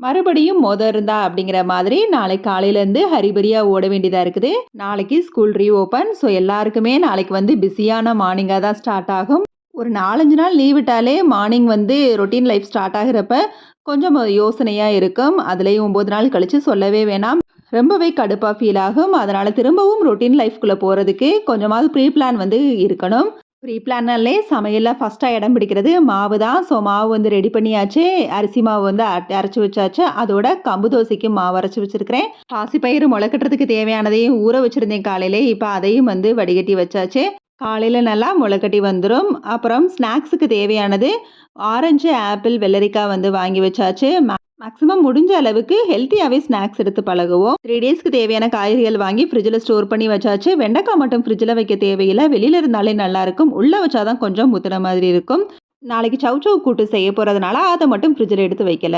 மறுபடியும் இருந்தா அப்படிங்கிற மாதிரி நாளைக்கு காலையிலேருந்து ஹரிபரியா ஓட வேண்டியதா இருக்குது. நாளைக்கு ஸ்கூல் ரீஓப்பன். ஸோ எல்லாருக்குமே நாளைக்கு பிஸியான மார்னிங்கா தான் ஸ்டார்ட் ஆகும். ஒரு 4, 5 நாள் லீவ் விட்டாலே மார்னிங் ரொட்டீன் லைஃப் ஸ்டார்ட் ஆகுறப்ப கொஞ்சம் யோசனையா இருக்கும். அதுலயும் 9 நாள் கழிச்சு சொல்லவே வேணாம். ரொம்பவே கடுப்பா ஃபீல் ஆகும். அதனால திரும்பவும் ரொட்டீன் லைஃப்குள்ள போறதுக்கு கொஞ்சமாவது ப்ரீ பிளான் இருக்கணும். ப்ரீ பிளான்னாலே சமையல்ல ஃபர்ஸ்ட்டா இடம் பிடிக்கிறது மாவு தான். ஸோ மாவு ரெடி பண்ணியாச்சு. அரிசி மாவு அரைச்சு வச்சாச்சு. அதோட கம்பு தோசைக்கு மாவு அரைச்சு வச்சிருக்கிறேன். பாசிப்பயிறு முளைக்கட்டுறதுக்கு தேவையானதையும் ஊற வச்சிருந்தேன் காலையிலே. இப்ப அதையும் வடிகட்டி வச்சாச்சு. காலையில நல்லா முளைக்கட்டி வந்துரும். அப்புறம் ஸ்நாக்ஸுக்கு தேவையானது ஆரஞ்சு, ஆப்பிள், வெள்ளரிக்காய் வாங்கி வச்சாச்சு. மேக்ஸிமம் முடிஞ்ச அளவுக்கு ஹெல்த்தியாவே ஸ்நாக்ஸ் எடுத்து பழகுவோம். 3 டேஸ்க்கு தேவையான காய்கறிகள் வாங்கி ஃப்ரிட்ஜில் ஸ்டோர் பண்ணி வச்சாச்சு. வெண்டைக்காய் மட்டும் ஃப்ரிட்ஜில் வைக்க தேவையில்லை. வெளியில இருந்தாலே நல்லாயிருக்கும். உள்ள வச்சாதான் கொஞ்சம் முத்துன மாதிரி இருக்கும். நாளைக்கு சௌச்சௌ கூட்டு செய்ய போறதுனால அதை மட்டும் ஃப்ரிட்ஜில் எடுத்து வைக்கல.